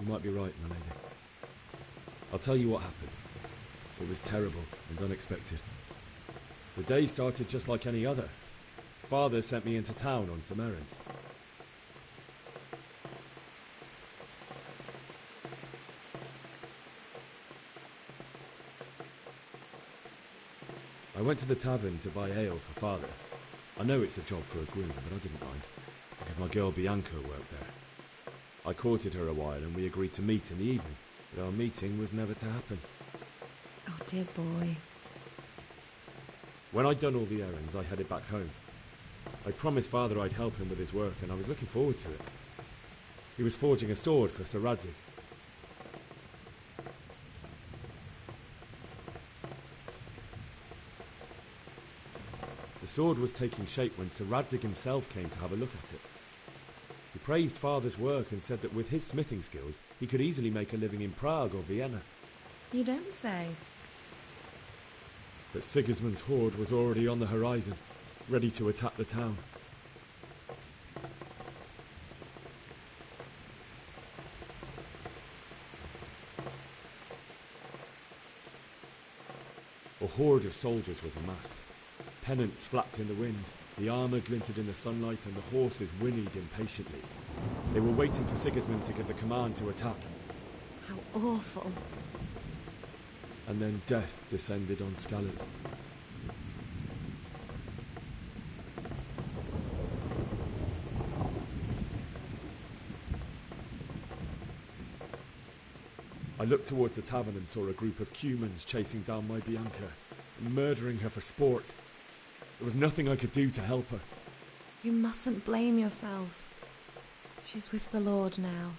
might be right, my lady. I'll tell you what happened. It was terrible and unexpected. The day started just like any other. Father sent me into town on some errands. I went to the tavern to buy ale for Father. I know it's a job for a groom, but I didn't mind, because my girl Bianca worked there. I courted her a while and we agreed to meet in the evening, but our meeting was never to happen. Oh, dear boy. When I'd done all the errands, I headed back home. I promised Father I'd help him with his work, and I was looking forward to it. He was forging a sword for Sir Radzig. The sword was taking shape when Sir Radzig himself came to have a look at it. He praised Father's work and said that with his smithing skills, he could easily make a living in Prague or Vienna. You don't say. But Sigismund's horde was already on the horizon, ready to attack the town. A horde of soldiers was amassed. Pennants flapped in the wind, the armour glinted in the sunlight, and the horses whinnied impatiently. They were waiting for Sigismund to give the command to attack. How awful. And then death descended on Skalitz. I looked towards the tavern and saw a group of Cumans chasing down my Bianca and murdering her for sport. There was nothing I could do to help her. You mustn't blame yourself. She's with the Lord now.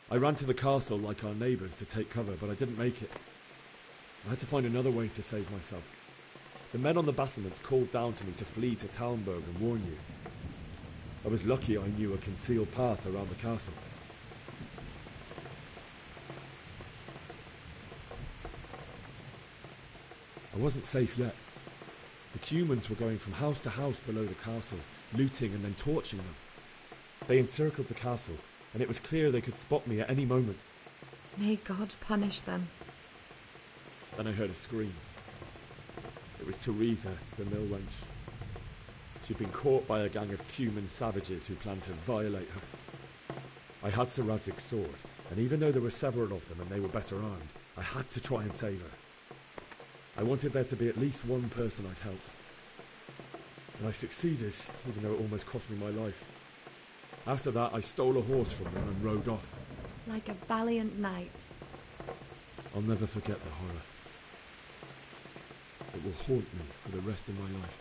I ran to the castle like our neighbours to take cover, but I didn't make it. I had to find another way to save myself. The men on the battlements called down to me to flee to Talmberg and warn you. I was lucky I knew a concealed path around the castle. I wasn't safe yet. The Cumans were going from house to house below the castle, looting and then torching them. They encircled the castle, and it was clear they could spot me at any moment. May God punish them. Then I heard a scream. It was Teresa, the mill wench. She'd been caught by a gang of Cuman savages who planned to violate her. I had Sir Radzig's sword, and even though there were several of them and they were better armed, I had to try and save her. I wanted there to be at least one person I'd helped. And I succeeded, even though it almost cost me my life. After that, I stole a horse from them and rode off. Like a valiant knight. I'll never forget the horror. It will haunt me for the rest of my life.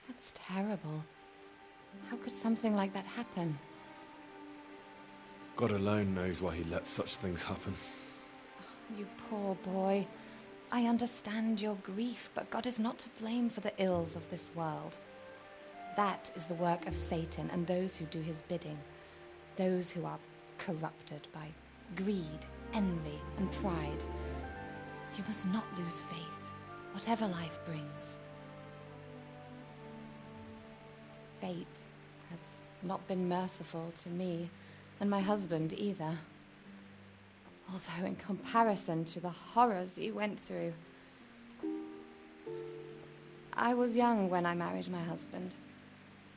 That's terrible. How could something like that happen? God alone knows why he lets such things happen. You poor boy. I understand your grief, but God is not to blame for the ills of this world. That is the work of Satan and those who do his bidding. Those who are corrupted by greed, envy, and pride. You must not lose faith, whatever life brings. Fate has not been merciful to me, and my husband either. Although in comparison to the horrors you went through. I was young when I married my husband.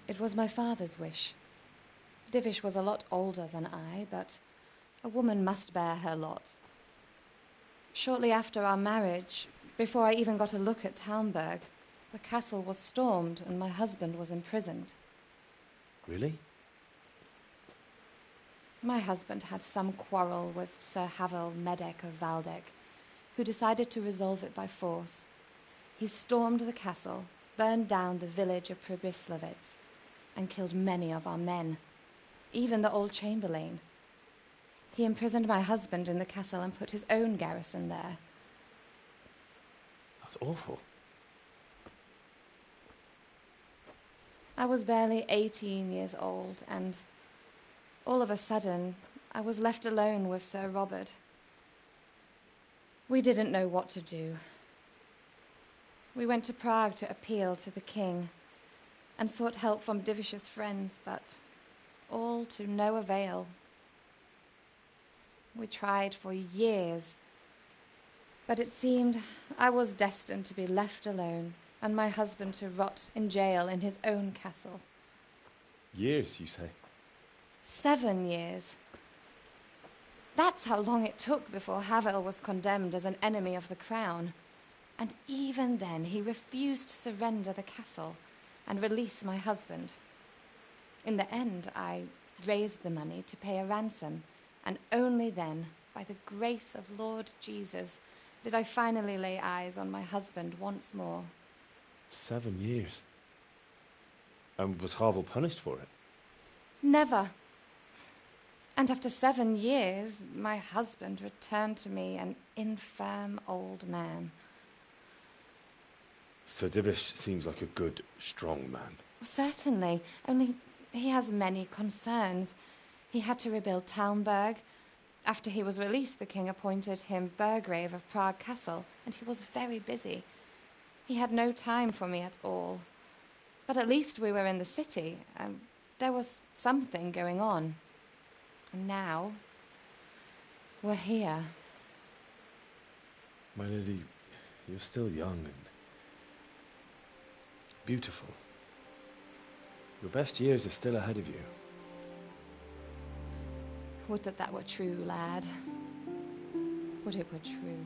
It was my father's wish. Divish was a lot older than I, but a woman must bear her lot. Shortly after our marriage, before I even got a look at Talmberg, the castle was stormed and my husband was imprisoned. Really? My husband had some quarrel with Sir Havel Medek of Valdek, who decided to resolve it by force. He stormed the castle, burned down the village of Pribyslavitz, and killed many of our men, even the old chamberlain. He imprisoned my husband in the castle and put his own garrison there. That's awful. I was barely 18 years old, and all of a sudden, I was left alone with Sir Robert. We didn't know what to do. We went to Prague to appeal to the king, and sought help from divicious friends, but all to no avail. We tried for years, but it seemed I was destined to be left alone and my husband to rot in jail in his own castle. Years, you say? 7 years. That's how long it took before Havel was condemned as an enemy of the crown. And even then he refused to surrender the castle and release my husband. In the end, I raised the money to pay a ransom, and only then, by the grace of Lord Jesus, did I finally lay eyes on my husband once more. 7 years? And was Havel punished for it? Never. And after 7 years, my husband returned to me an infirm old man. Sir Divish seems like a good, strong man. Certainly, only he has many concerns. He had to rebuild Talmberg. After he was released, the king appointed him Burgrave of Prague Castle, and he was very busy. He had no time for me at all. But at least we were in the city, and there was something going on. And now, we're here. My lady, you're still young and beautiful. Your best years are still ahead of you. Would that were true, lad. Would it were true.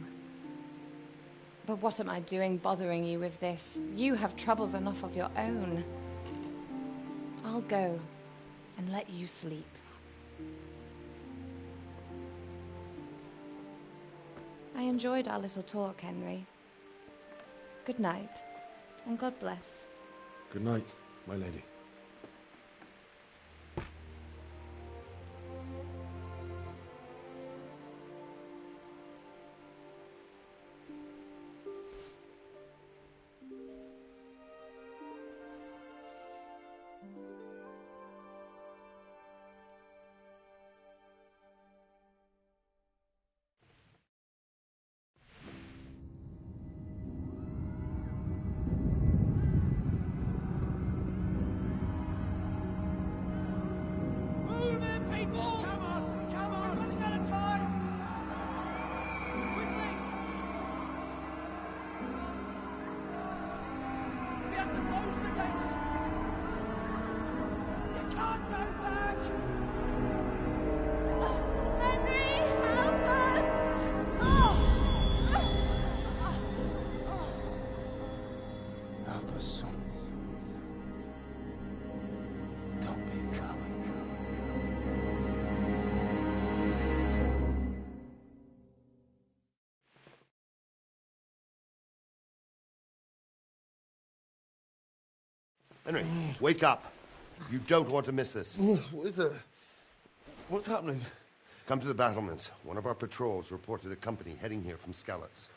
But what am I doing bothering you with this? You have troubles enough of your own. I'll go and let you sleep. I enjoyed our little talk, Henry. Good night, and God bless. Good night, my lady. Henry, wake up. You don't want to miss this. What is it? What's happening? Come to the battlements. One of our patrols reported a company heading here from Skalitz.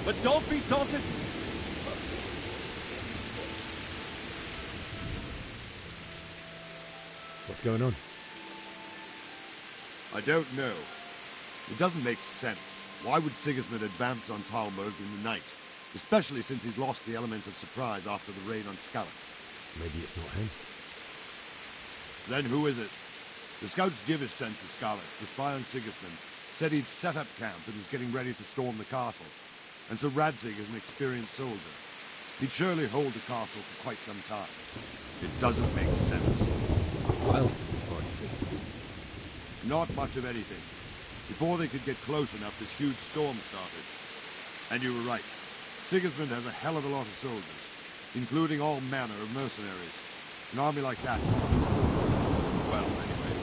But don't be daunted. What's going on? I don't know. It doesn't make sense. Why would Sigismund advance on Talmberg in the night? Especially since he's lost the element of surprise after the raid on Skalitz. Maybe it's not him. Then who is it? The scouts Jivish sent to Skalitz, the spy on Sigismund, said he'd set up camp and was getting ready to storm the castle. And so Radzig is an experienced soldier. He'd surely hold the castle for quite some time. It doesn't make sense. What else did the spies see? Not much of anything. Before they could get close enough, this huge storm started. And you were right. Sigismund has a hell of a lot of soldiers, including all manner of mercenaries. An army like that. Well, anyway,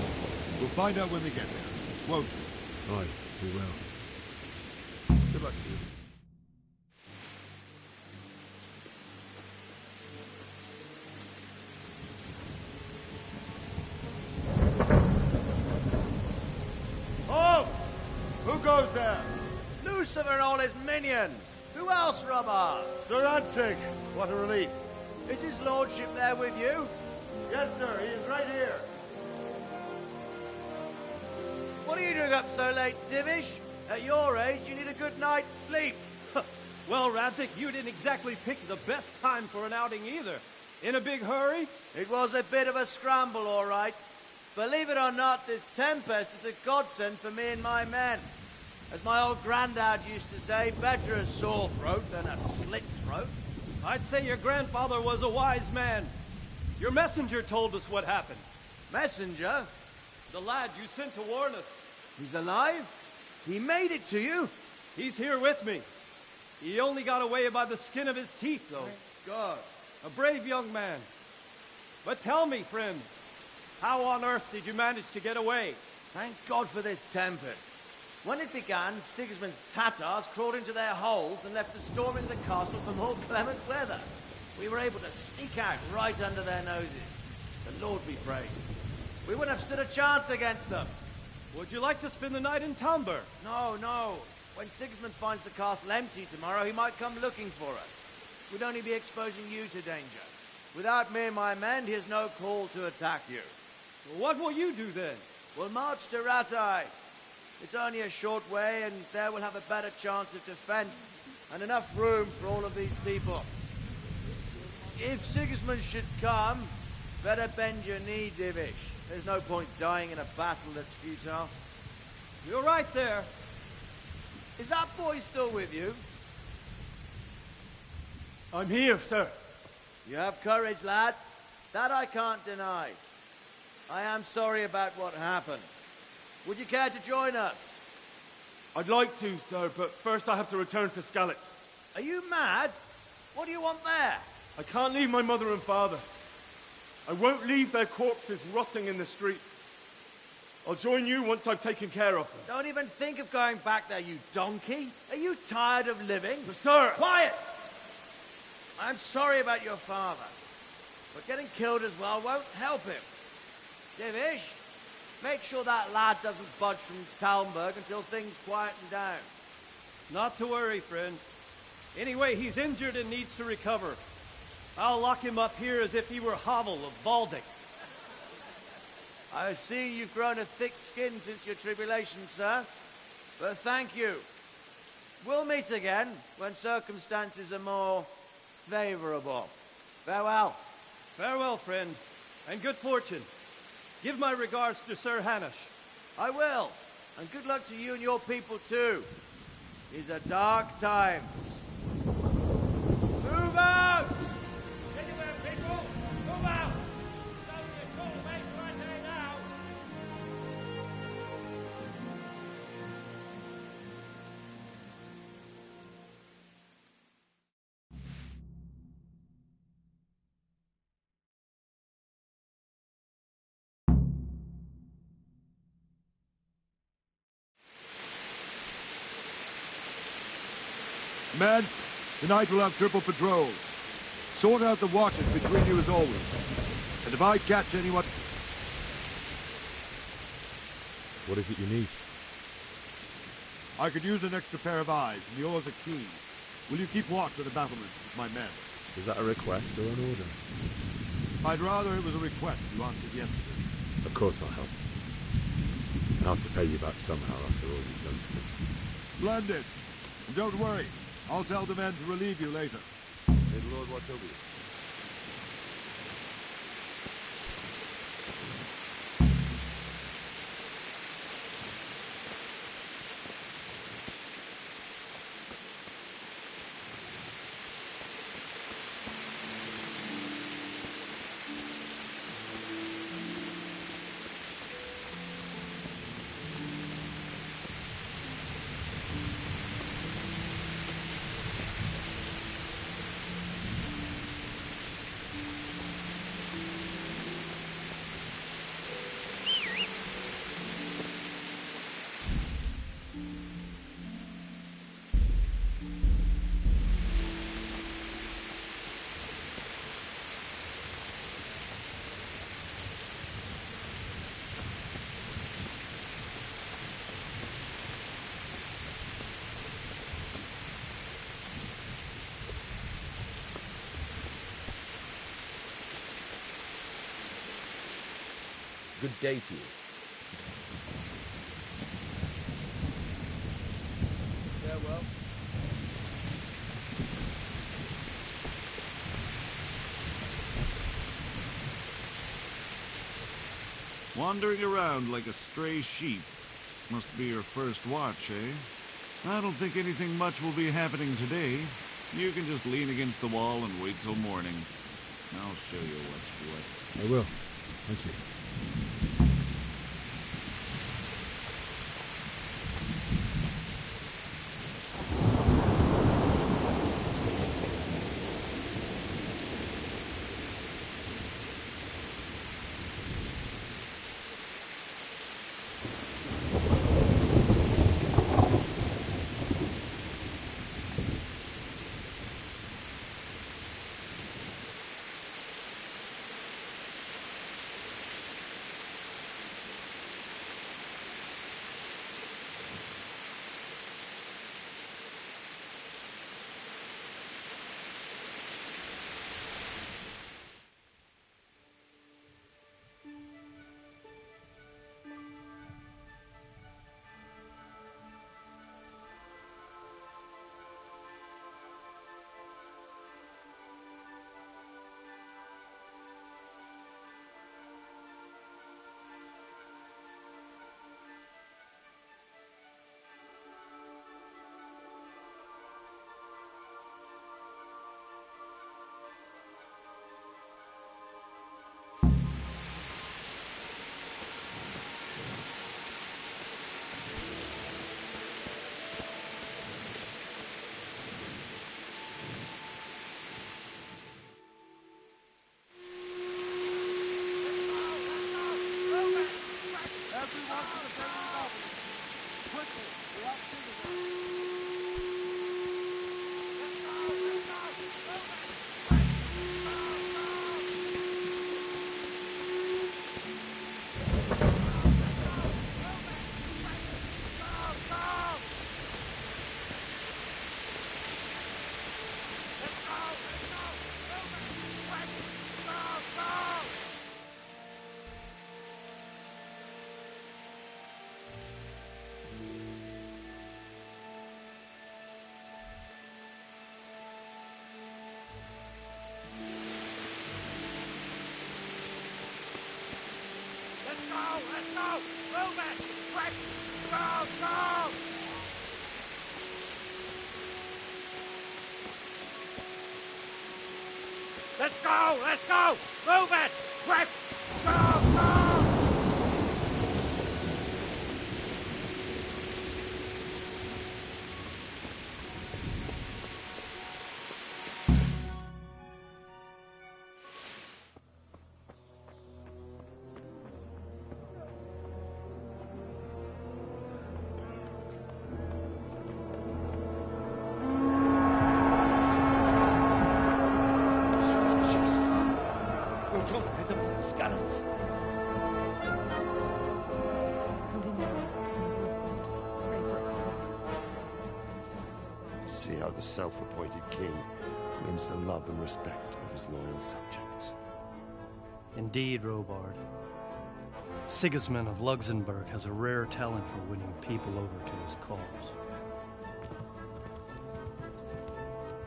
we'll find out when they get there, won't we? Aye, we will. Good luck to you. Halt! Who goes there? Lucifer and all his minions. Who else, Robert? Sir Radzig. What a relief. Is his lordship there with you? Yes, sir. He is right here. What are you doing up so late, Divish? At your age, you need a good night's sleep. Well, Radzig, you didn't exactly pick the best time for an outing either. In a big hurry? It was a bit of a scramble, all right. Believe it or not, this tempest is a godsend for me and my men. As my old granddad used to say, better a sore throat than a slit throat. I'd say your grandfather was a wise man. Your messenger told us what happened. Messenger? The lad you sent to warn us. He's alive? He made it to you? He's here with me. He only got away by the skin of his teeth, though. Thank God. A brave young man. But tell me, friend, how on earth did you manage to get away? Thank God for this tempest. When it began, Sigismund's Tatars crawled into their holes and left us storming the castle for more clement weather. We were able to sneak out right under their noses. The Lord be praised. We wouldn't have stood a chance against them. Would you like to spend the night in Talmberg? No, no. When Sigismund finds the castle empty tomorrow, he might come looking for us. We'd only be exposing you to danger. Without me and my men, he has no call to attack you. Well, what will you do then? We'll march to Ratai. It's only a short way, and there we'll have a better chance of defense, and enough room for all of these people. If Sigismund should come, better bend your knee, Divish. There's no point dying in a battle that's futile. You're right there. Is that boy still with you? I'm here, sir. You have courage, lad. That I can't deny. I am sorry about what happened. Would you care to join us? I'd like to, sir, but first I have to return to Skalitz. Are you mad? What do you want there? I can't leave my mother and father. I won't leave their corpses rotting in the street. I'll join you once I've taken care of them. Don't even think of going back there, you donkey. Are you tired of living? But sir! Quiet! I'm sorry about your father, but getting killed as well won't help him. Divish, make sure that lad doesn't budge from Talmberg until things quieten down. Not to worry, friend. Anyway, he's injured and needs to recover. I'll lock him up here as if he were Havel of Baldic. I see you've grown a thick skin since your tribulation, sir. But thank you. We'll meet again when circumstances are more favorable. Farewell. Farewell, friend, and good fortune. Give my regards to Sir Hanush. I will. And good luck to you and your people, too. These are dark times. Move out! Anywhere, people! Move out! Don't be a soulmate right there now! Men, tonight we'll have triple patrols. Sort out the watches between you as always. And if I catch anyone... What is it you need? I could use an extra pair of eyes, and yours are keen. will you keep watch of the battlements with my men? Is that a request or an order? I'd rather it was a request you answered yesterday. Of course I'll help. I'll have to pay you back somehow after all you've done for me. Splendid. And don't worry, I'll tell the men to relieve you later. May the Lord watch over you. Good day to you. Farewell. Wandering around like a stray sheep. Must be your first watch, eh? I don't think anything much will be happening today. You can just lean against the wall and wait till morning. I'll show you what's what. I will. Thank you. Let's go! Let's go! Move it! Quick! Go! Go! Scallops. how the self-appointed king wins the love and respect of his loyal subjects. Indeed, Robard. Sigismund of Luxembourg has a rare talent for winning people over to his cause.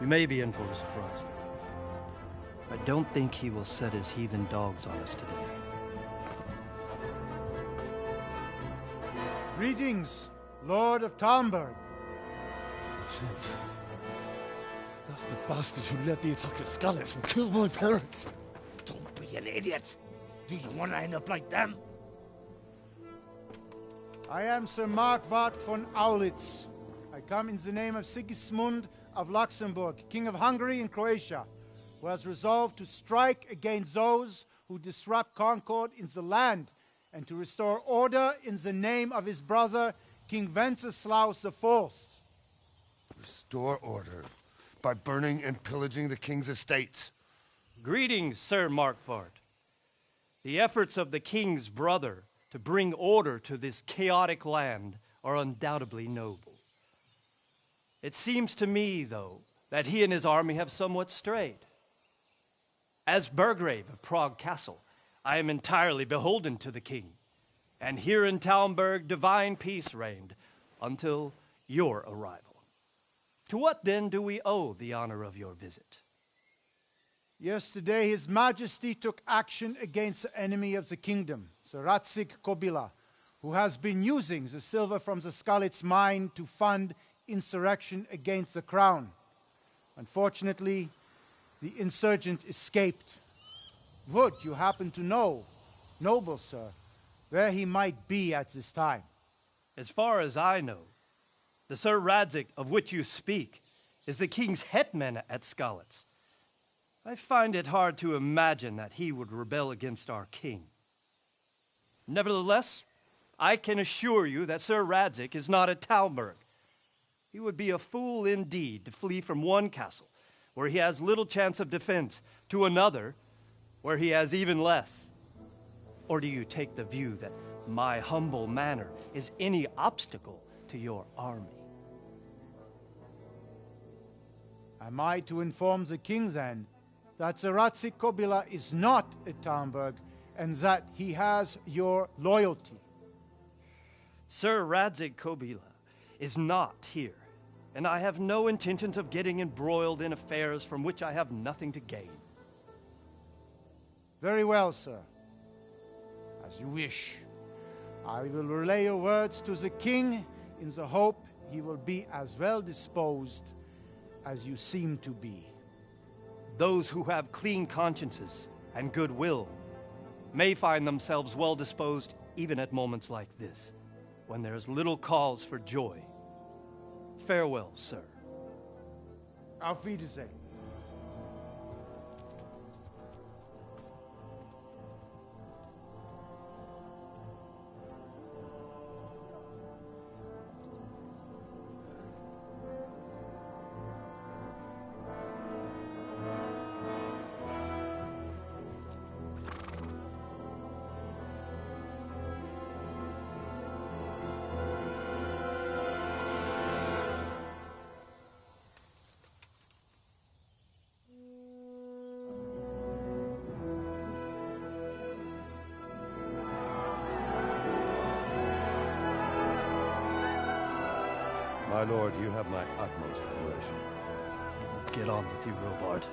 We may be in for a surprise, though. I don't think he will set his heathen dogs on us today. Greetings, Lord of Talmberg. That's the bastard who led the attack at Scarlet and killed my parents. Don't be an idiot. Do you want to end up like them? I am Sir Markwart von Aulitz. I come in the name of Sigismund of Luxembourg, King of Hungary and Croatia, who has resolved to strike against those who disrupt concord in the land and to restore order in the name of his brother, King Wenceslaus IV. Restore order by burning and pillaging the king's estates. Greetings, Sir Markwart. The efforts of the king's brother to bring order to this chaotic land are undoubtedly noble. It seems to me, though, that he and his army have somewhat strayed. As Burgrave of Prague Castle, I am entirely beholden to the king, and here in Talmberg divine peace reigned until your arrival. To what then do we owe the honor of your visit? Yesterday, His Majesty took action against the enemy of the kingdom, Sir Radzig Kobyla, who has been using the silver from the Skalitz mine to fund insurrection against the crown. Unfortunately, the insurgent escaped. Would you happen to know, noble sir, where he might be at this time? As far as I know, the Sir Radzig of which you speak is the king's hetman at Skalitz. I find it hard to imagine that he would rebel against our king. Nevertheless, I can assure you that Sir Radzig is not at Talmberg. He would be a fool indeed to flee from one castle, where he has little chance of defense, to another, where he has even less. Or do you take the view that my humble manner is any obstacle to your army? Am I to inform the king then that Sir Radzig Kobyla is not at Talmberg and that he has your loyalty? Sir Radzig Kobyla is not here, and I have no intentions of getting embroiled in affairs from which I have nothing to gain. Very well, sir. As you wish. I will relay your words to the king in the hope he will be as well disposed as you seem to be. Those who have clean consciences and goodwill may find themselves well disposed even at moments like this, when there is little cause for joy. Farewell, sir. Auf Wiedersehen. My lord, you have my utmost admiration. Get on with you, Robard.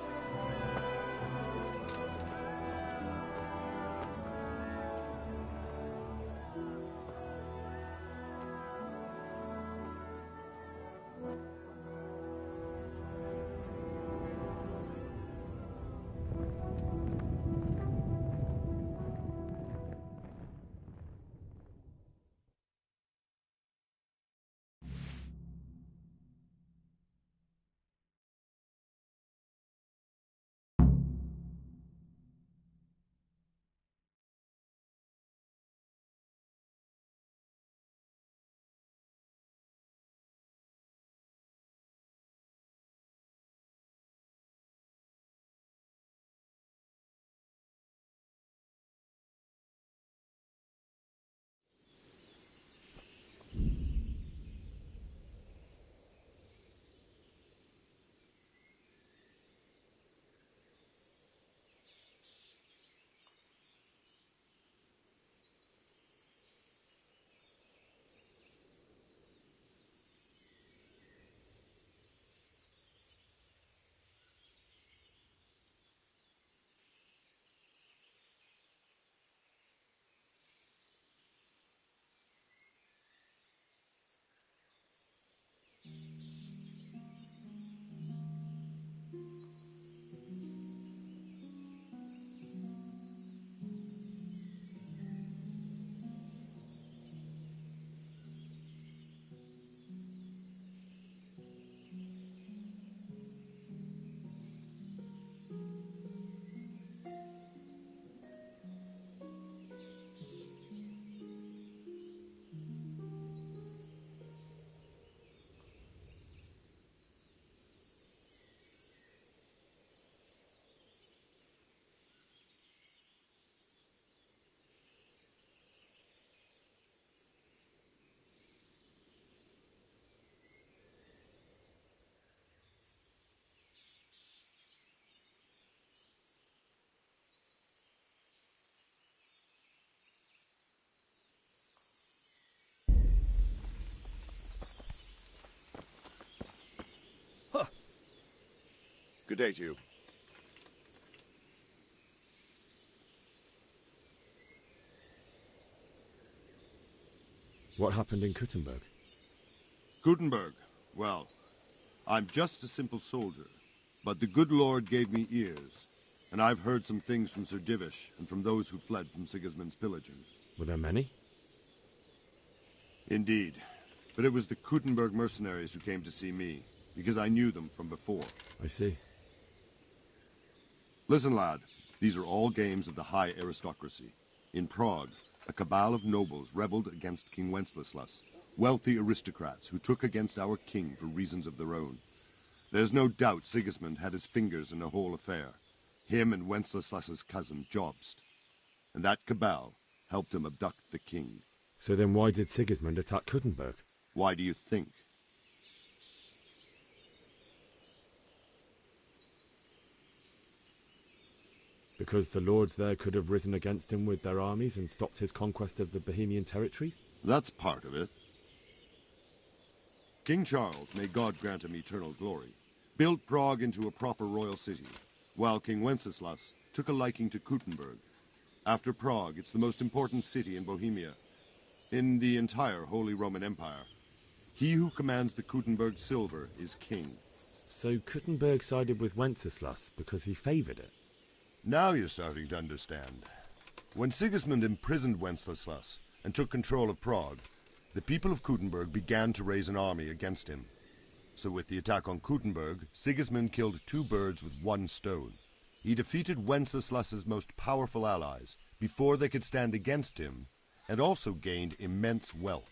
Good day to you. What happened in Kuttenberg? Gutenberg. Well, I'm just a simple soldier, but the good Lord gave me ears, and I've heard some things from Sir Divish and from those who fled from Sigismund's pillaging. Were there many? Indeed, but it was the Kuttenberg mercenaries who came to see me, because I knew them from before. I see. Listen, lad, these are all games of the high aristocracy. In Prague, a cabal of nobles rebelled against King Wenceslas, wealthy aristocrats who took against our king for reasons of their own. There's no doubt Sigismund had his fingers in the whole affair, him and Wenceslas's cousin Jobst. And that cabal helped him abduct the king. So then why did Sigismund attack Kuttenberg? Why do you think? Because the lords there could have risen against him with their armies and stopped his conquest of the Bohemian territories? That's part of it. King Charles, may God grant him eternal glory, built Prague into a proper royal city, while King Wenceslas took a liking to Kuttenberg. After Prague, it's the most important city in Bohemia, in the entire Holy Roman Empire. He who commands the Kuttenberg silver is king. So Kuttenberg sided with Wenceslas because he favoured it? Now you're starting to understand. When Sigismund imprisoned Wenceslas and took control of Prague, the people of Kuttenberg began to raise an army against him. So with the attack on Kuttenberg, Sigismund killed two birds with one stone. He defeated Wenceslas's most powerful allies before they could stand against him, and also gained immense wealth.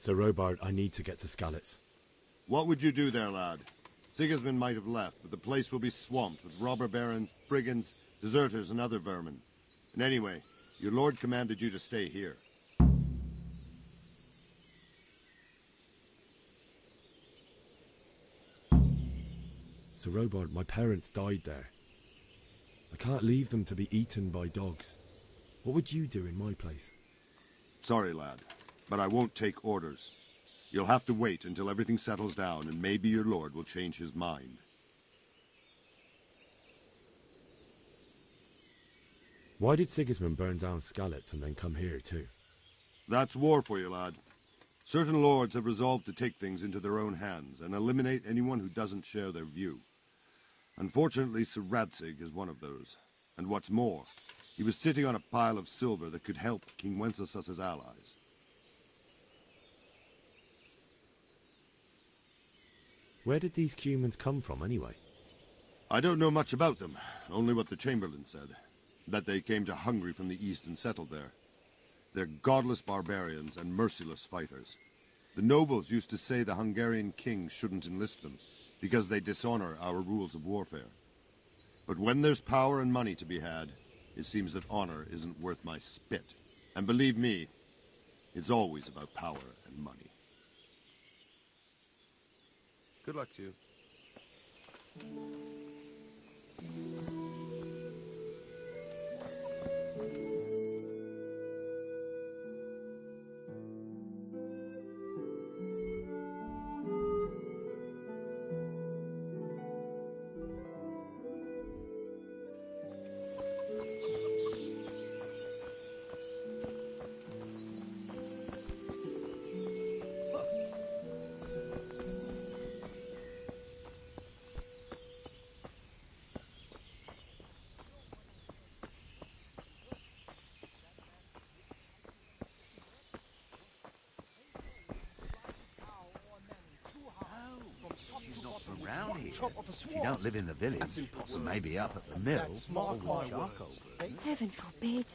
So Robert, I need to get to Skalitz. What would you do there, lad? Sigismund might have left, but the place will be swamped with robber barons, brigands, deserters, and other vermin. And anyway, your lord commanded you to stay here. So Robert, my parents died there. I can't leave them to be eaten by dogs. What would you do in my place? Sorry, lad, but I won't take orders. You'll have to wait until everything settles down, and maybe your lord will change his mind. Why did Sigismund burn down Skalitz and then come here too? That's war for you, lad. Certain lords have resolved to take things into their own hands and eliminate anyone who doesn't share their view. Unfortunately, Sir Radzig is one of those. And what's more, he was sitting on a pile of silver that could help King Wenceslas's allies. Where did these Cumans come from anyway? I don't know much about them, only what the Chamberlain said. That they came to Hungary from the east and settled there. They're godless barbarians and merciless fighters. The nobles used to say the Hungarian king shouldn't enlist them, because they dishonor our rules of warfare. But when there's power and money to be had, it seems that honor isn't worth my spit. And believe me, it's always about power and money. Good luck to you. Around here. If you don't live in the village, or maybe up at the mill. Heaven forbid.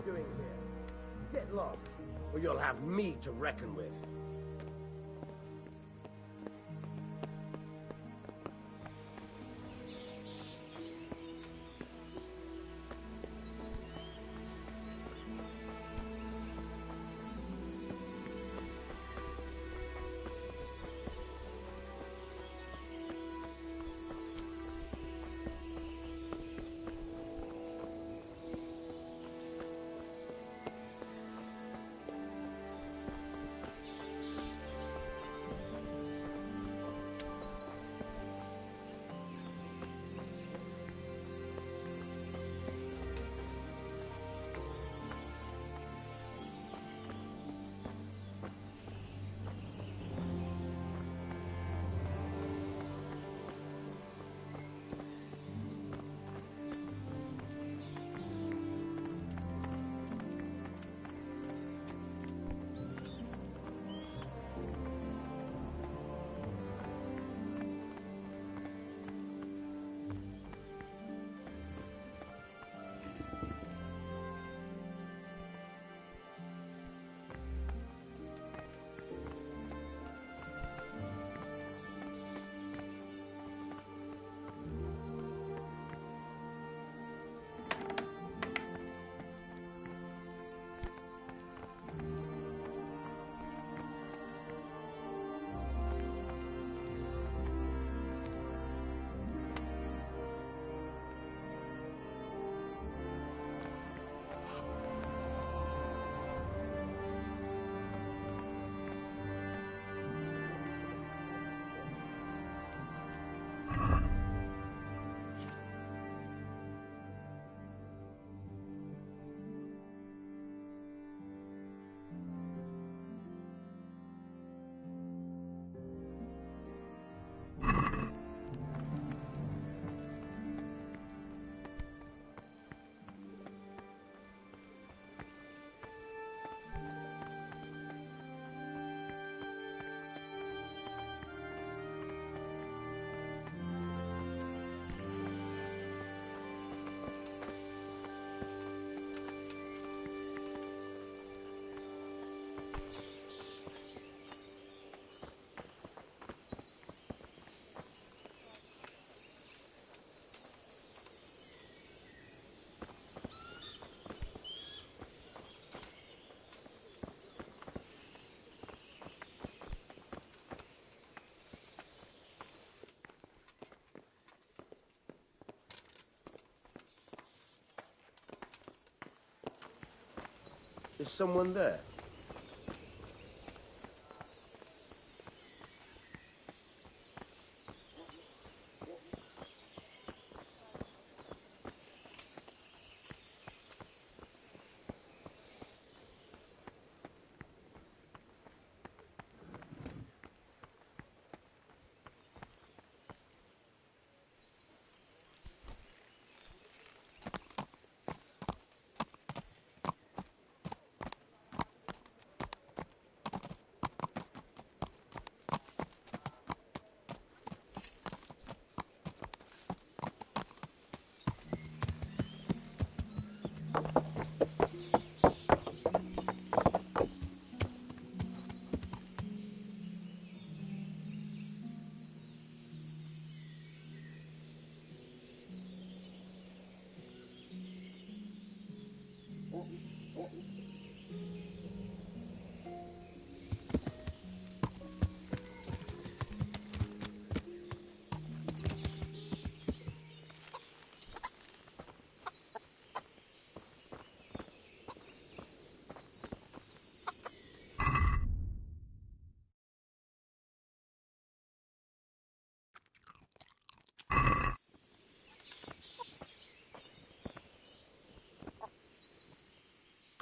doing here? Get lost, or you'll have me to reckon with. Is someone there?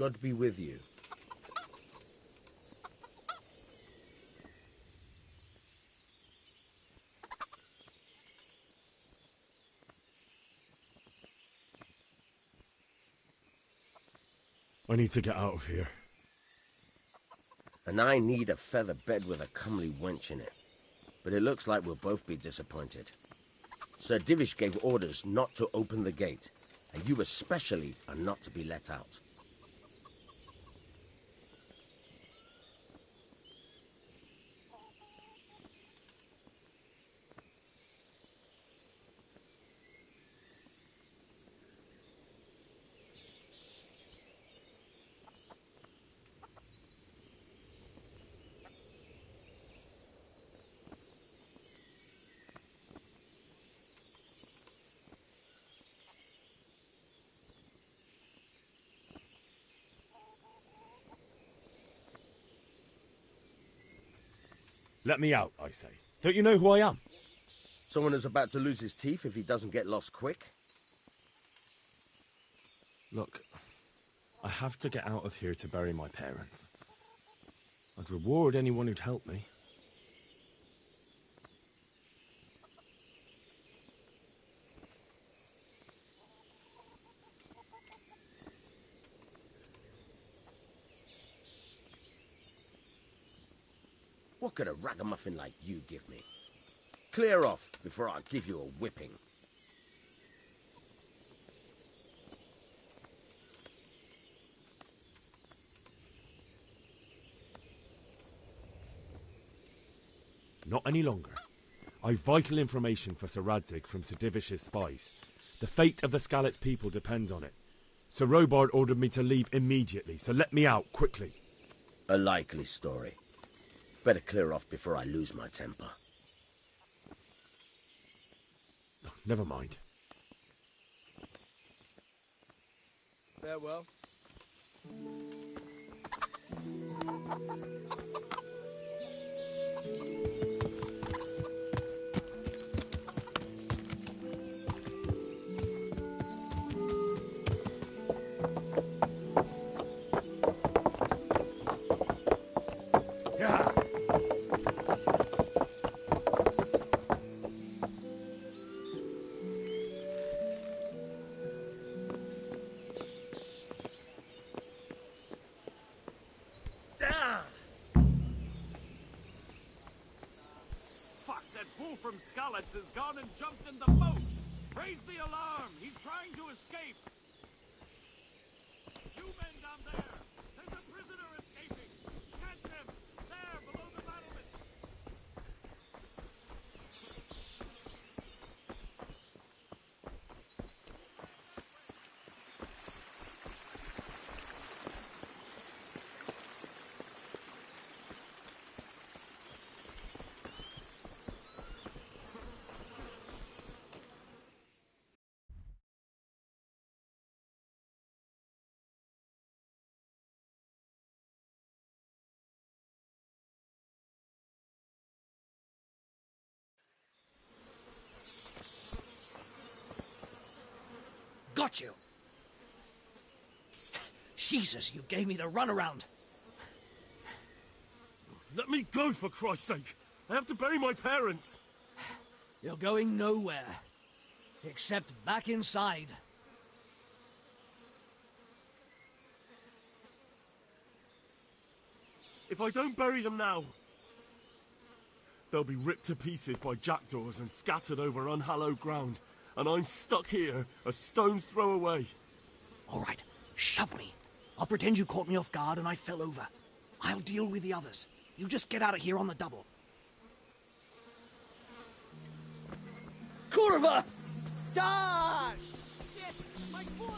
God be with you. I need to get out of here. And I need a feather bed with a comely wench in it. But it looks like we'll both be disappointed. Sir Divish gave orders not to open the gate, and you especially are not to be let out. Let me out, I say. Don't you know who I am? Someone who's about to lose his teeth if he doesn't get lost quick? Look, I have to get out of here to bury my parents. I'd reward anyone who'd help me. What could a ragamuffin like you give me? Clear off before I give you a whipping. Not any longer. I've vital information for Sir Radzig from Sir Divish's spies. The fate of the Skalitz people depends on it. Sir Robard ordered me to leave immediately, so let me out, quickly. A likely story. Better clear off before I lose my temper. No, never mind. Farewell. From Skalitz has gone and jumped in the boat. Raise the alarm. He's trying to escape. You men down there. There's a prisoner escaping. Catch him. There, below the battlement. Got you! Jesus, you gave me the runaround. Let me go, for Christ's sake! I have to bury my parents! You're going nowhere. Except back inside. If I don't bury them now, they'll be ripped to pieces by jackdaws and scattered over unhallowed ground. And I'm stuck here, a stone's throw away. All right, shove me. I'll pretend you caught me off guard and I fell over. I'll deal with the others. You just get out of here on the double. Kurva! Ah, shit! My foot!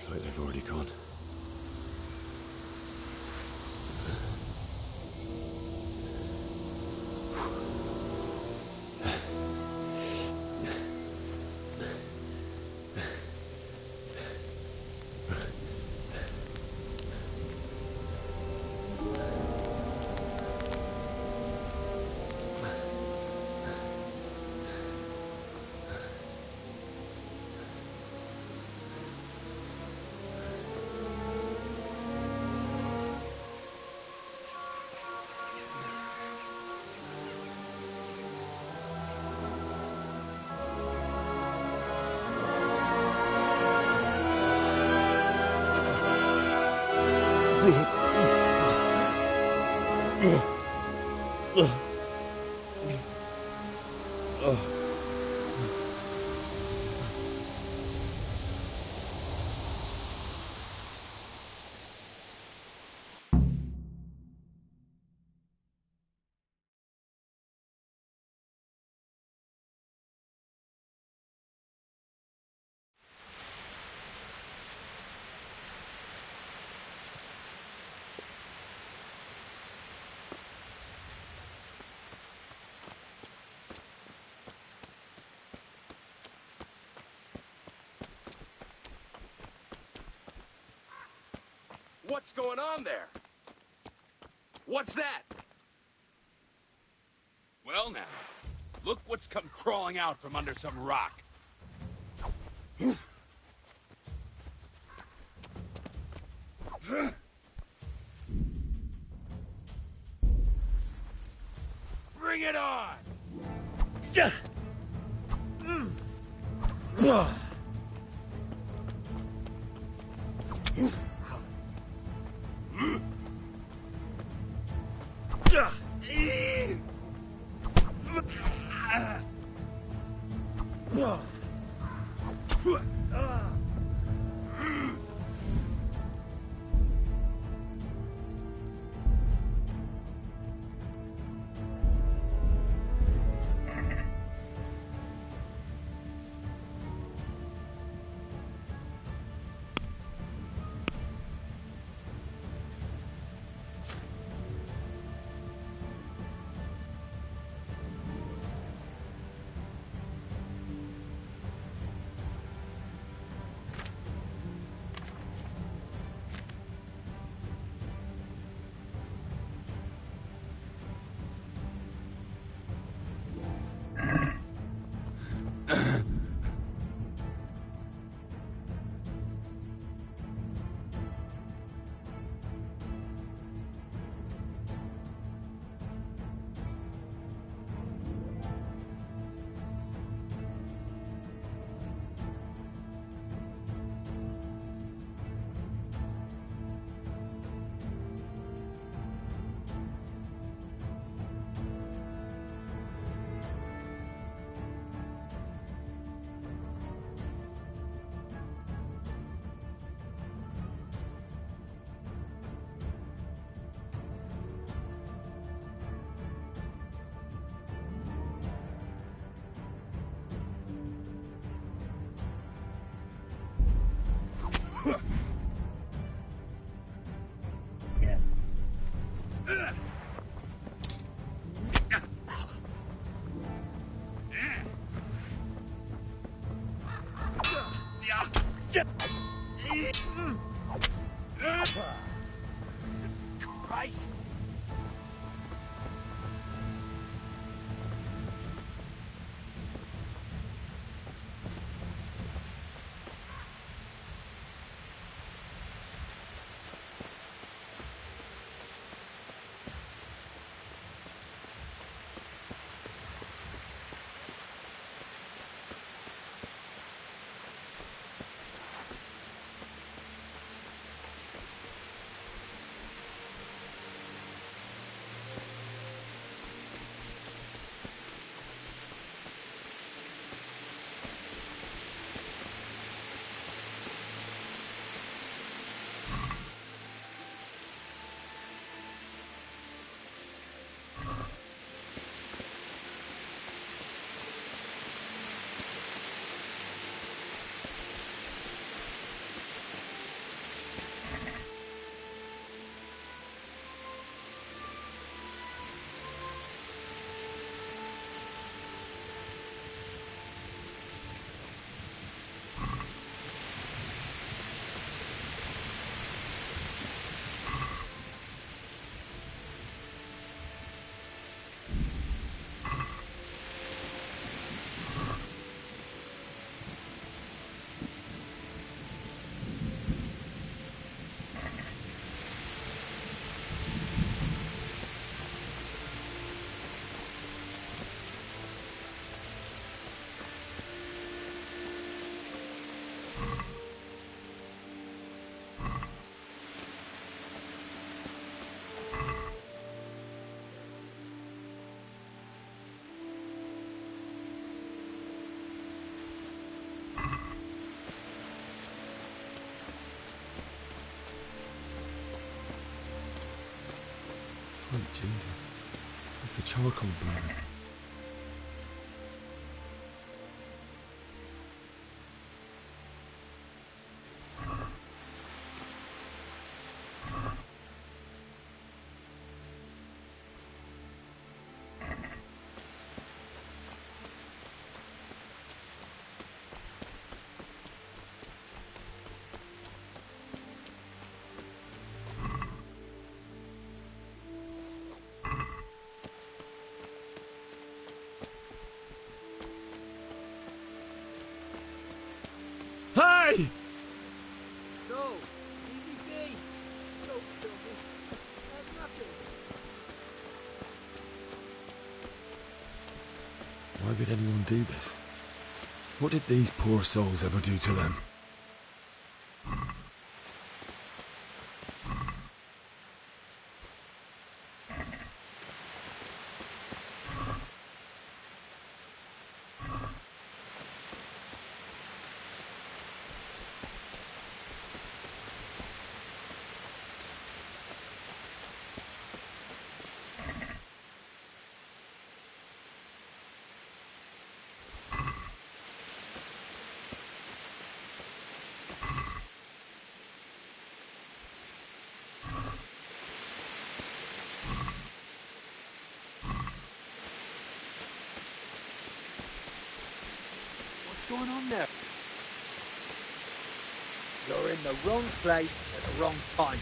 It's like they've already gone. What's going on there? What's that? Well now, look what's come crawling out from under some rock. Bring it on! Christ! Sweet Jesus. It's the charcoal burner. Hey! No! Leave me be! Don't kill me. There's nothing. Why would anyone do this? What did these poor souls ever do to them? What's going on there? You're in the wrong place at the wrong time.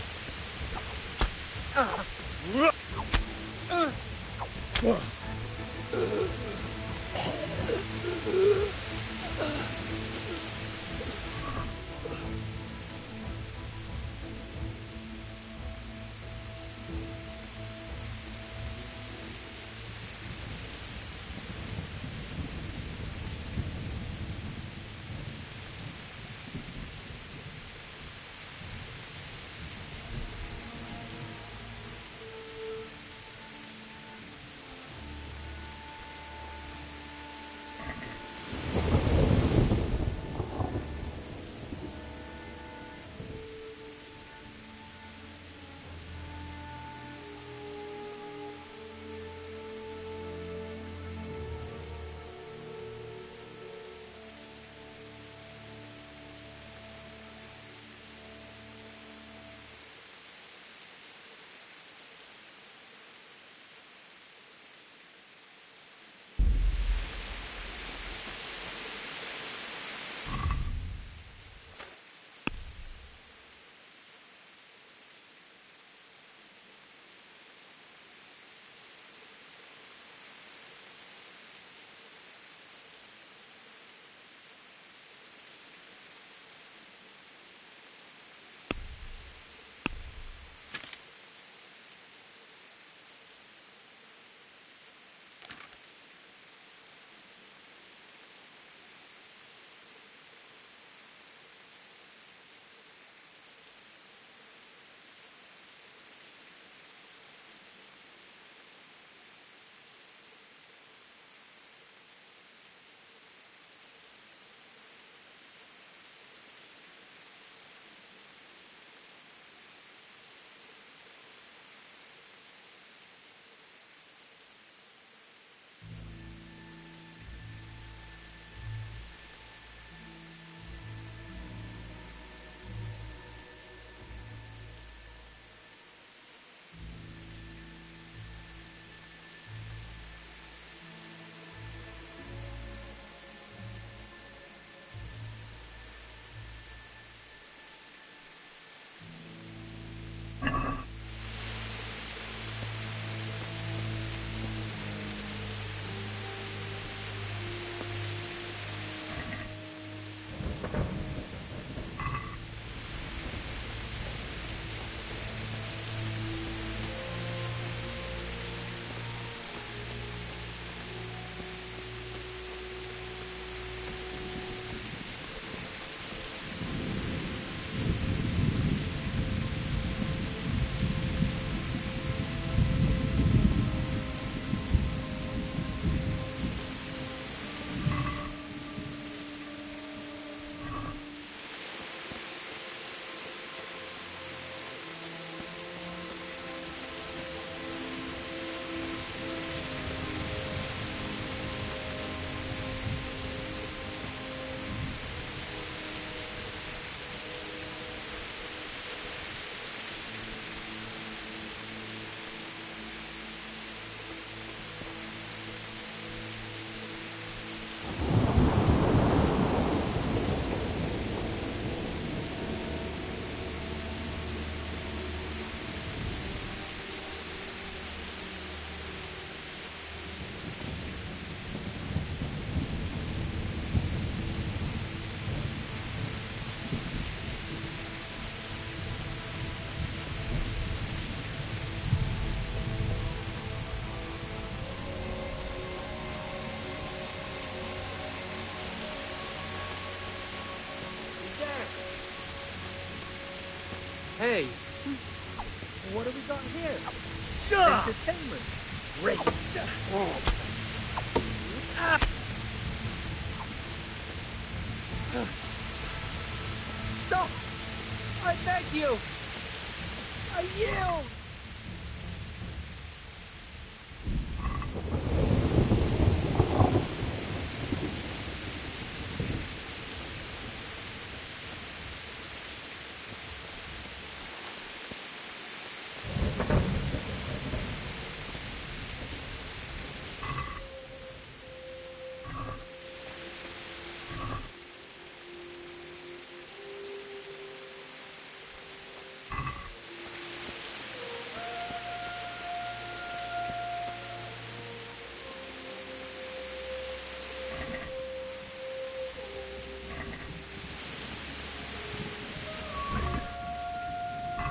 Hey, what have we got here? Entertainment. Great. Stop! I beg you! I yield!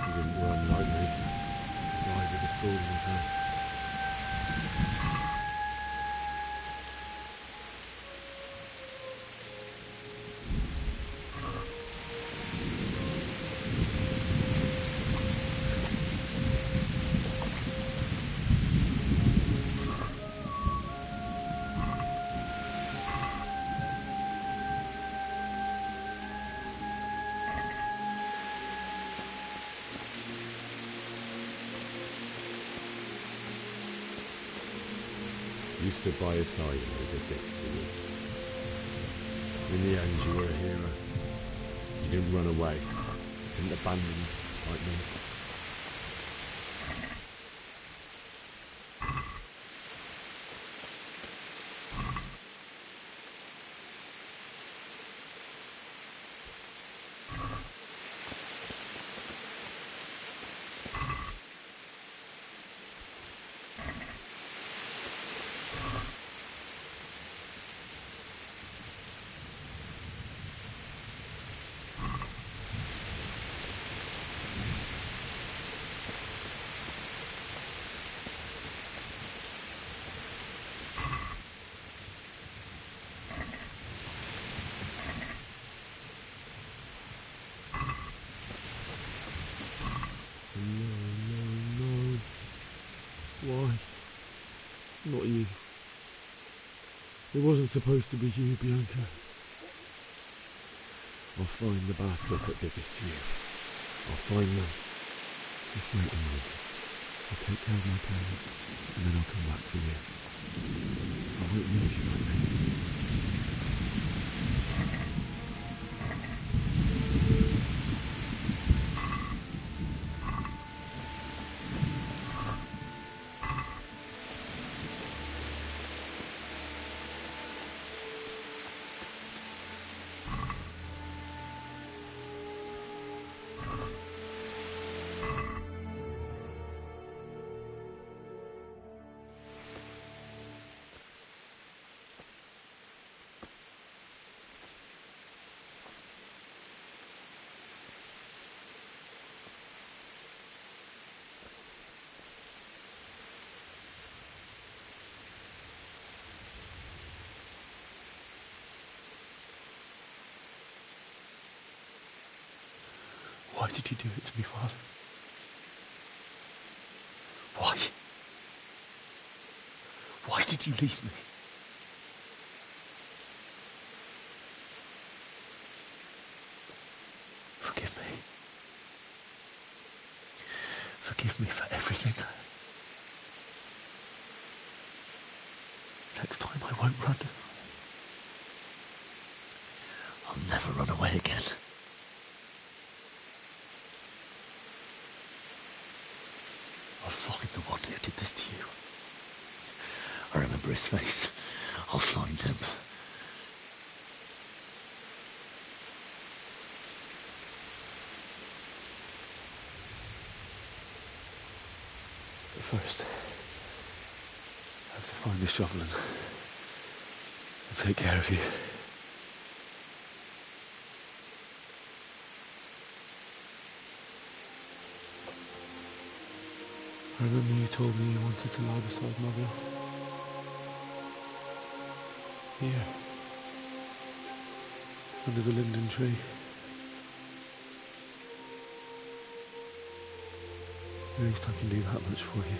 He didn't run like me. He died with a sword in his hand. You stood by his side and he did this to you. In the end, you were a hero. You didn't run away. You didn't abandon like me. No. Why? Not you. It wasn't supposed to be you, Bianca. I'll find the bastards that did this to you. I'll find them. Just wait a moment. I'll take care of my parents, and then I'll come back for you. I won't leave you like this. Why did you do it to me, Father? Why? Why did you leave me? Forgive me. Forgive me for everything. Next time I won't run. I'll never run away again. I'll find the one who did this to you. I remember his face. I'll find him. But first, I have to find the shovel and take care of you. I remember you told me you wanted to lie beside Mother. Here. Under the linden tree. At least I can do that much for you.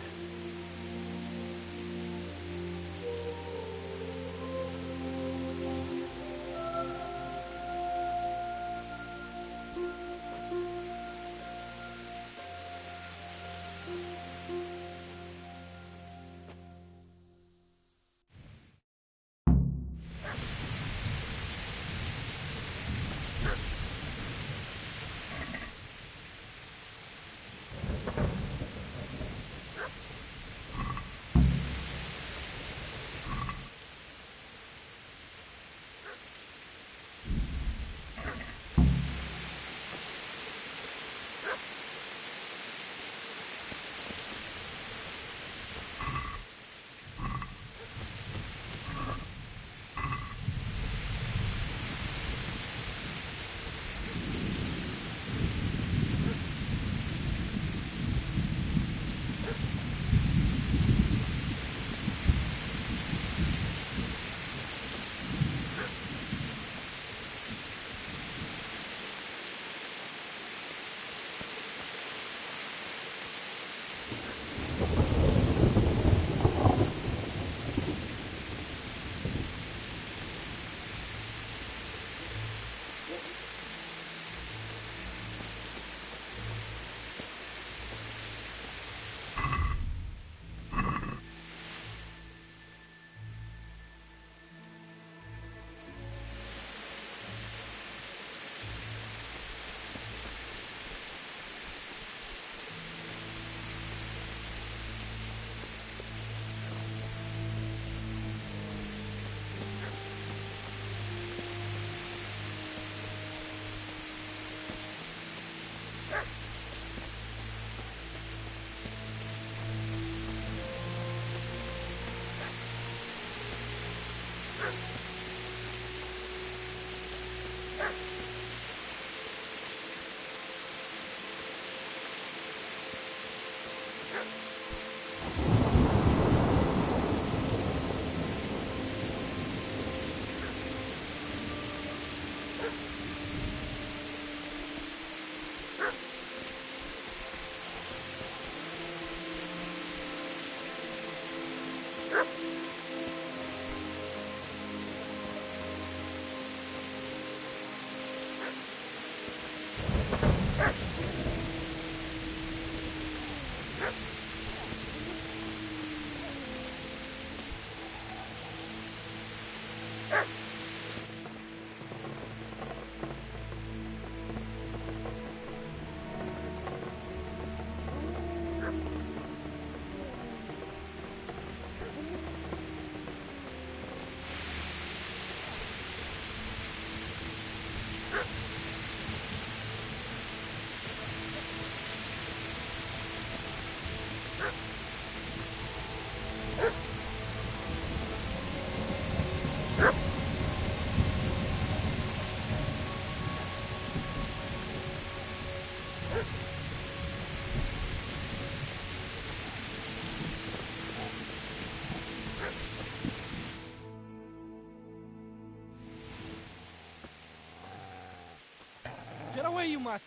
Get away, you mutt!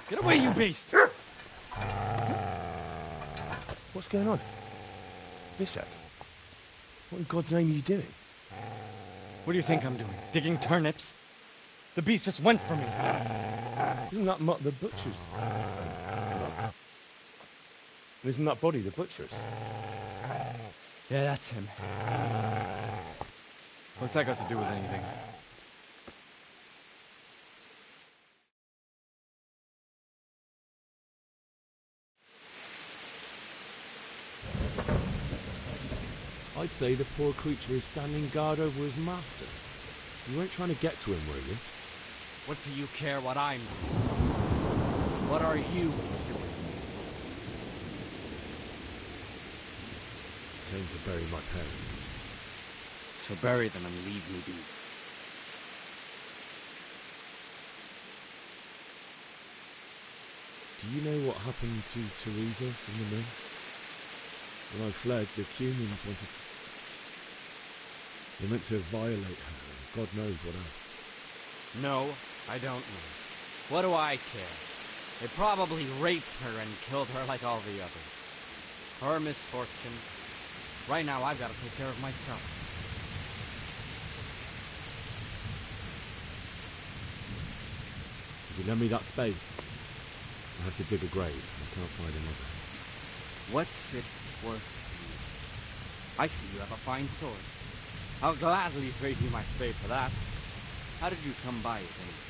Get away, you beast! What's going on? Bishop? What in God's name are you doing? What do you think I'm doing? Digging turnips? The beast just went for me. Isn't that Mutt the butcher's? Isn't that body the butcher's? Yeah, that's him. What's that got to do with anything? I'd say the poor creature is standing guard over his master. You weren't trying to get to him, were you? What do you care what I'm doing? What are you doing? Came to bury my parents. So bury them and leave me be. Do you know what happened to Teresa from the mill? When I fled, the humans wanted to... They meant to violate her and God knows what else. No, I don't know. What do I care? They probably raped her and killed her like all the others. Her misfortune. Right now, I've got to take care of myself. If you lend me that spade, I have to dig a grave. I can't find another. What's it worth to you? I see you have a fine sword. I'll gladly trade you my spade for that. How did you come by it, anyway?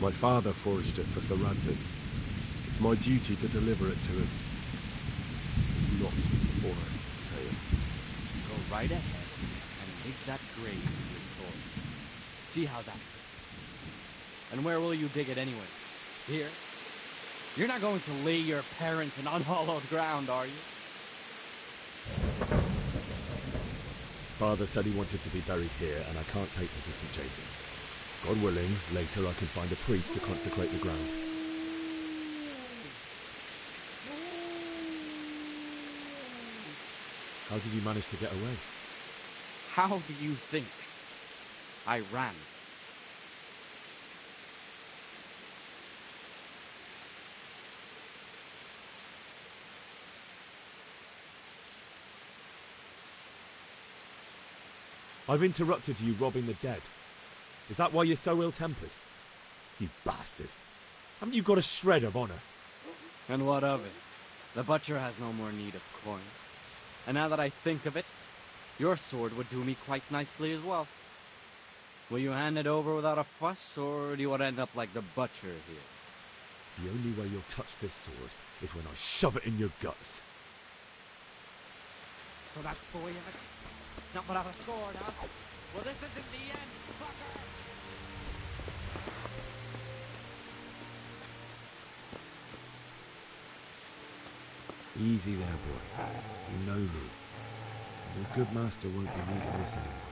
My father forged it for Sir Radzik. It's my duty to deliver it to him. It's not for sale. Go right ahead and dig that grave with your sword. See how that goes. And where will you dig it anyway? Here? You're not going to lay your parents in unhallowed ground, are you? Father said he wanted to be buried here, and I can't take them to St. James's. God willing, later I can find a priest to consecrate the ground. How did you manage to get away? How do you think? I ran. I've interrupted you robbing the dead. Is that why you're so ill-tempered? You bastard. Haven't you got a shred of honor? And what of it? The butcher has no more need of coin. And now that I think of it, your sword would do me quite nicely as well. Will you hand it over without a fuss, or do you want to end up like the butcher here? The only way you'll touch this sword is when I shove it in your guts. So that's the way of it? Not without a sword, huh? Well, this isn't the end, fucker! Easy there, boy. You know me. Your good master won't be needing this anymore.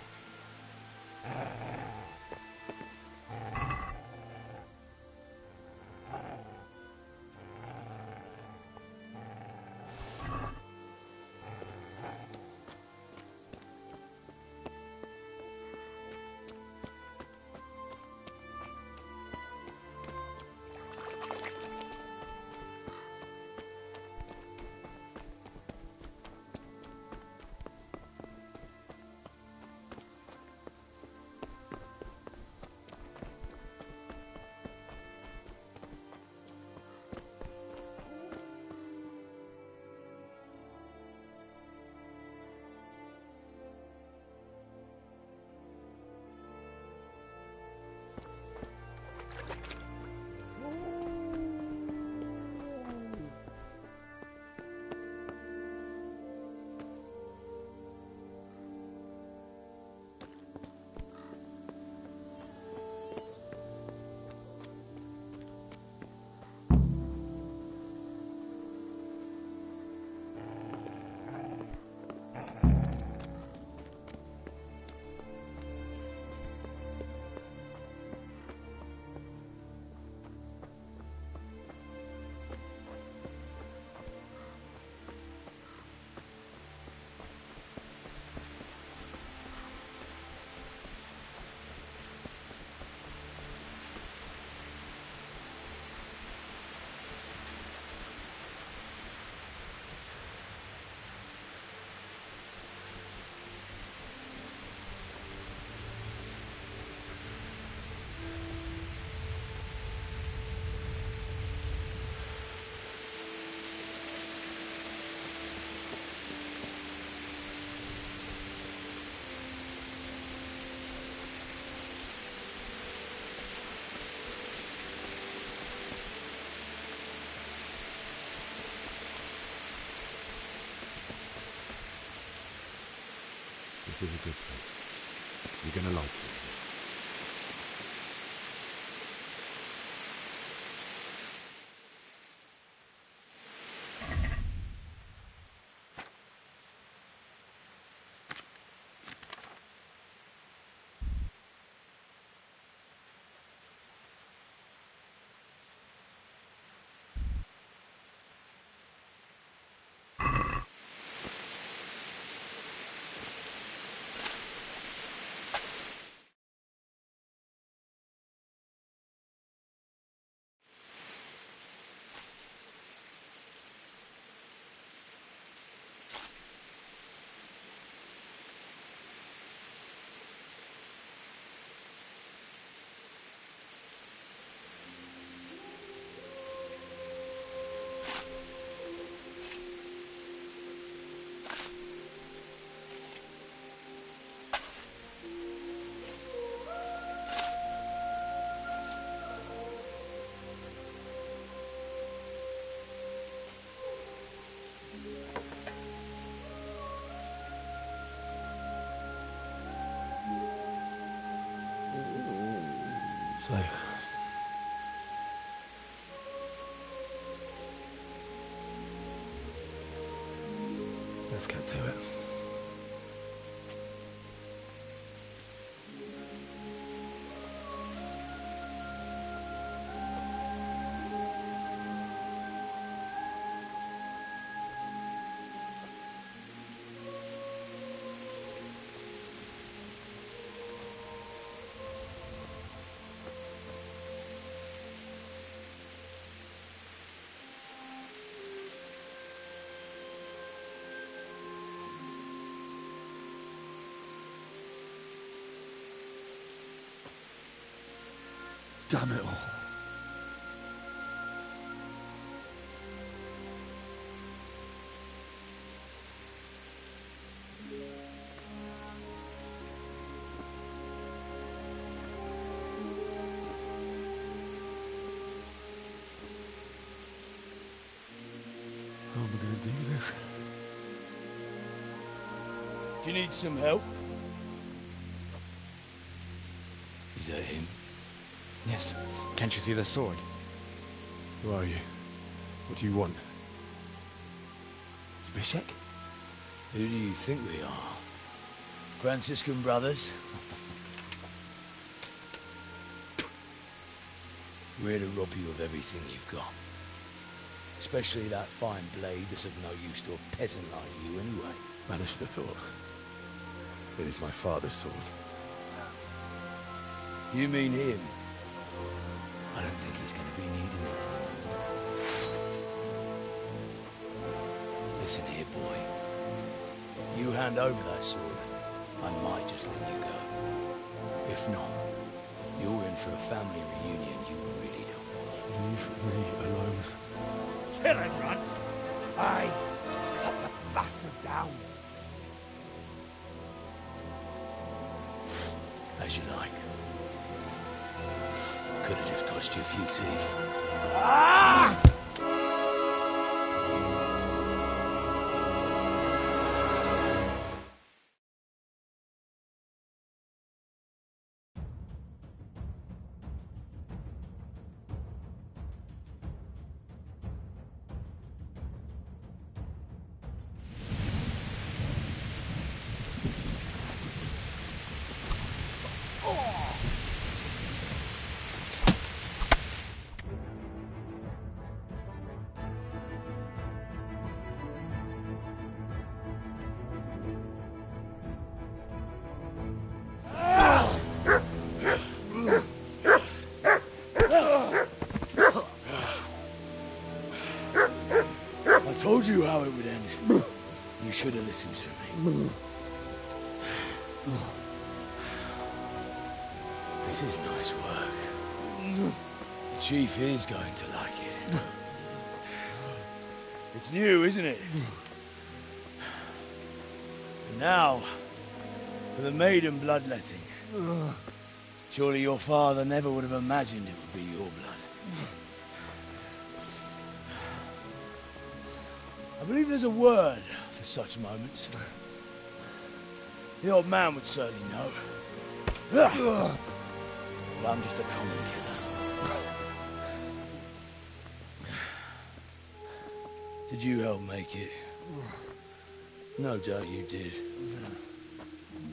This is a good place. You're gonna like it. So... let's get to it. Damn it all. How am I going to do this? Do you need some help? Is that him? Yes. Can't you see the sword? Who are you? What do you want? Zbyszek? Who do you think we are? Franciscan brothers? We're here to rob you of everything you've got. Especially that fine blade that's of no use to a peasant like you anyway. Banish the thought. It is my father's sword. You mean him? I don't think he's going to be needing it. Listen here, boy. You hand over that sword, I might just let you go. If not, you're in for a family reunion you really don't want. Leave me alone. Kill him, Runt! Aye! Cut the bastard down! As you like. Could have just cost you a few teeth. Ah! I told you how it would end. You should have listened to me. This is nice work. The chief is going to like it. It's new, isn't it? And now, for the maiden bloodletting. Surely your father never would have imagined it would be your blood. I believe there's a word for such moments. The old man would certainly know. But I'm just a common killer. Did you help make it? No doubt you did.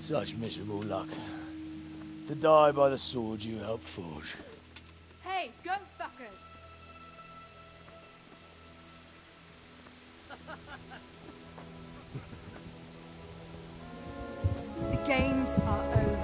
Such miserable luck. To die by the sword you helped forge. Hey, go fuckers! The games are over.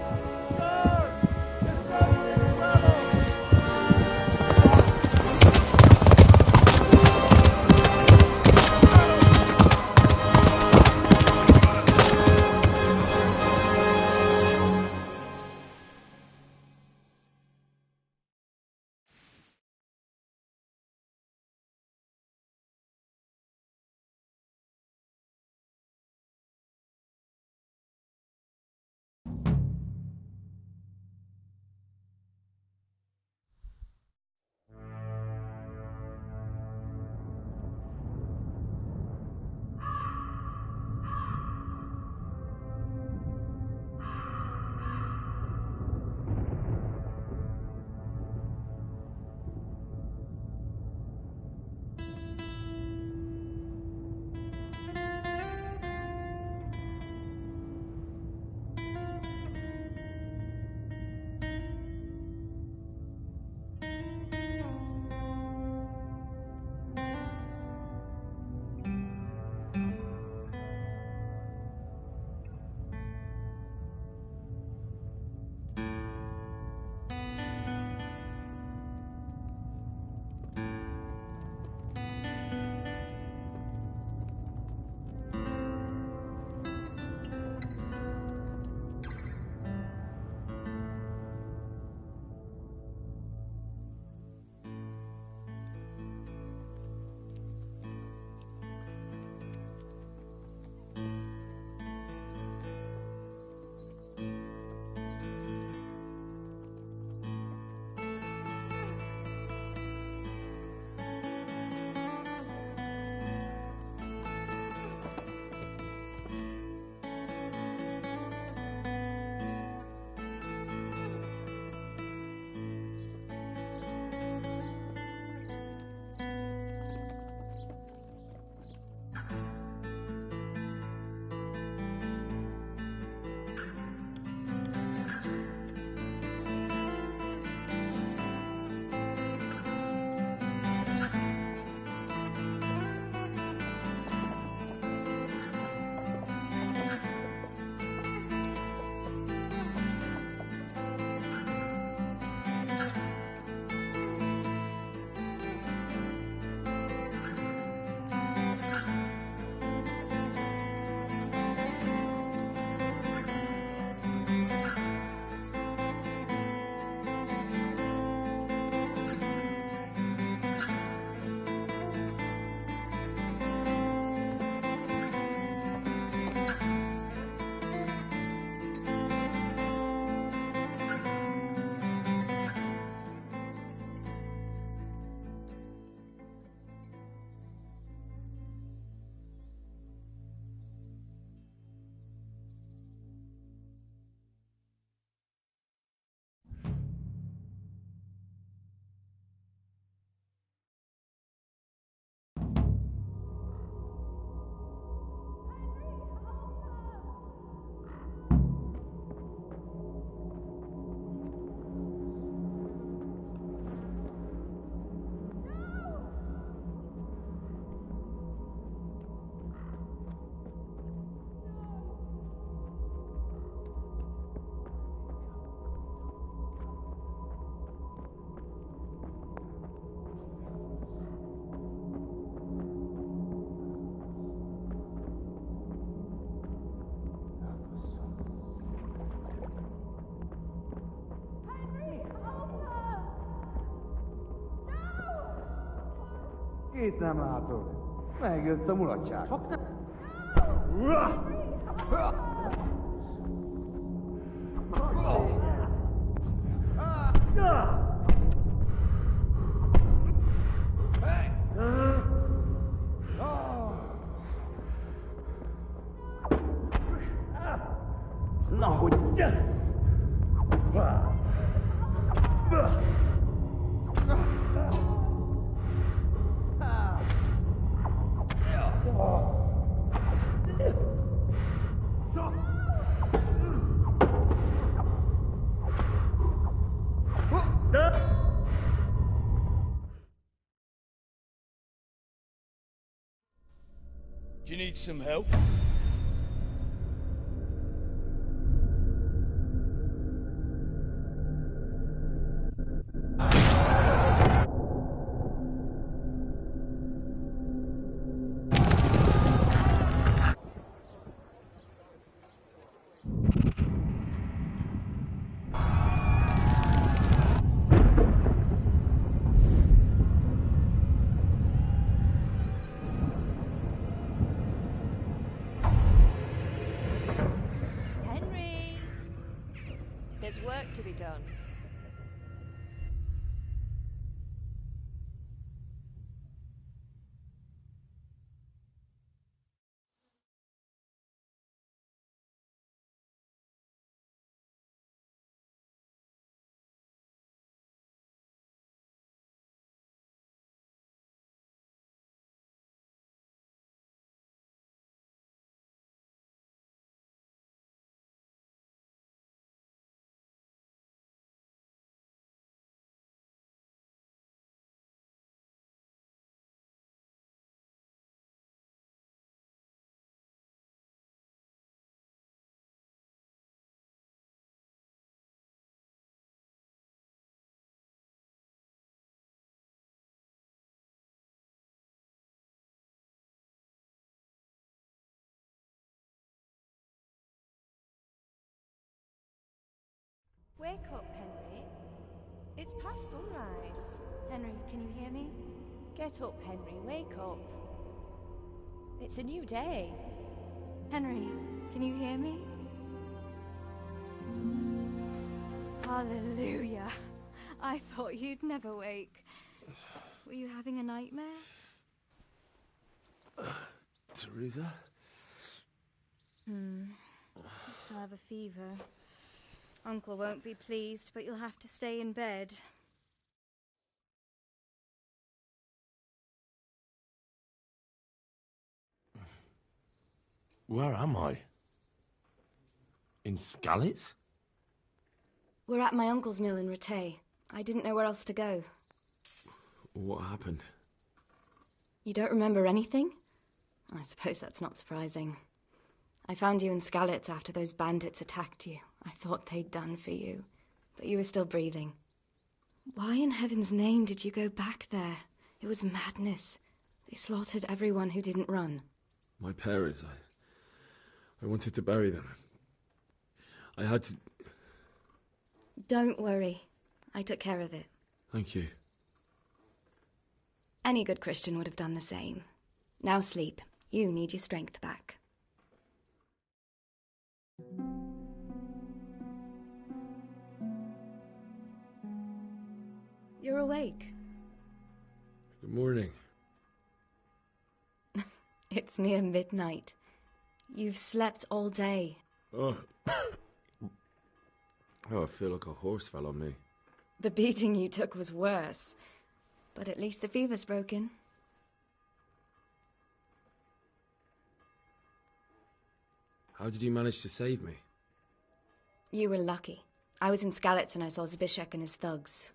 Itt nem látok. Megjött a mulatság. Csak nem. Na, hogy... Do you need some help? There's work to be done. Wake up, Henry. It's past sunrise. Henry, can you hear me? Get up, Henry. Wake up. It's a new day. Henry, can you hear me? Hallelujah. I thought you'd never wake. Were you having a nightmare? Teresa? You still have a fever. Uncle won't be pleased, but you'll have to stay in bed. Where am I? In Skalitz? We're at my uncle's mill in Rattay. I didn't know where else to go. What happened? You don't remember anything? I suppose that's not surprising. I found you in Skalitz after those bandits attacked you. I thought they'd done for you, but you were still breathing. Why in heaven's name did you go back there? It was madness. They slaughtered everyone who didn't run. My parents, I wanted to bury them. I had to... Don't worry. I took care of it. Thank you. Any good Christian would have done the same. Now sleep. You need your strength back. You're awake. Good morning. It's near midnight. You've slept all day. Oh, I feel like a horse fell on me. The beating you took was worse. But at least the fever's broken. How did you manage to save me? You were lucky. I was in Skalitz and I saw Zbyszek and his thugs.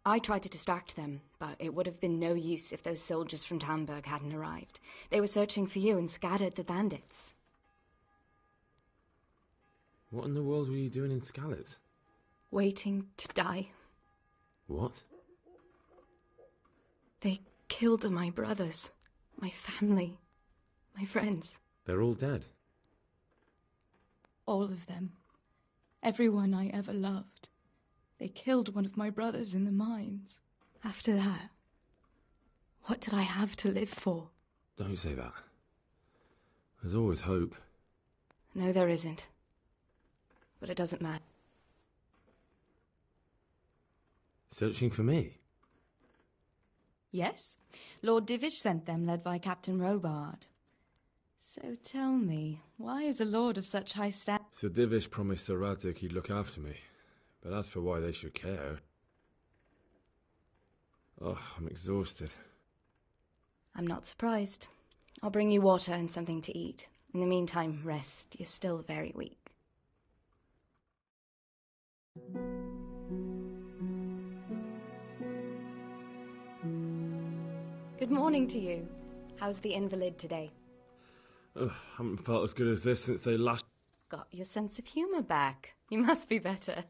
I tried to distract them, but it would have been no use if those soldiers from Tamburg hadn't arrived. They were searching for you and scattered the bandits. What in the world were you doing in Skalitz? Waiting to die. What? They killed my brothers, my family, my friends. They're all dead. All of them. Everyone I ever loved. They killed one of my brothers in the mines. After that, What did I have to live for? Don't say that. There's always hope. No, there isn't. But it doesn't matter. Searching for me? Yes. Lord Divish sent them, led by Captain Robard. So tell me, why is a lord of such high standing? Sir Divish promised Sir Radzig he'd look after me. But as for why they should care... Oh, I'm exhausted. I'm not surprised. I'll bring you water and something to eat. In the meantime, rest. You're still very weak. Good morning to you. How's the invalid today? Ugh, haven't felt as good as this since they last... Got your sense of humour back. You must be better.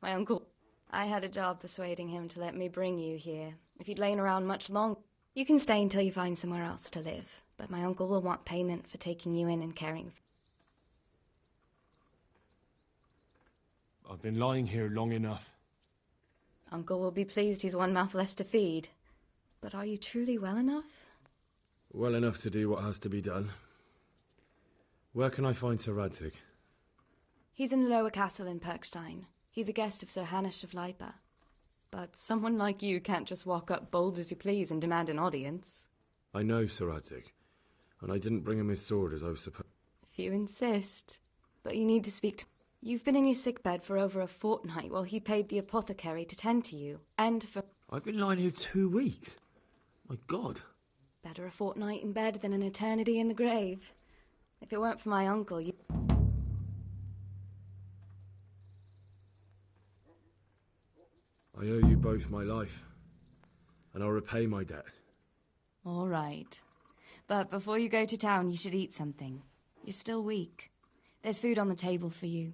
My uncle... I had a job persuading him to let me bring you here. If you'd lain around much longer... You can stay until you find somewhere else to live. But my uncle will want payment for taking you in and caring for... I've been lying here long enough. Uncle will be pleased he's one mouth less to feed. But are you truly well enough? Well enough to do what has to be done. Where can I find Sir Radzig? He's in the lower castle in Perkstein. He's a guest of Sir Hanush of Leipa. But someone like you can't just walk up bold as you please and demand an audience. I know Sir Radzig, and I didn't bring him his sword as I was supposed... If you insist. But you need to speak to... You've been in your sickbed for over a fortnight while he paid the apothecary to tend to you. And for... I've been lying here 2 weeks. My God. Better a fortnight in bed than an eternity in the grave. If it weren't for my uncle, you... I owe you both my life, and I'll repay my debt. All right. But before you go to town, you should eat something. You're still weak. There's food on the table for you.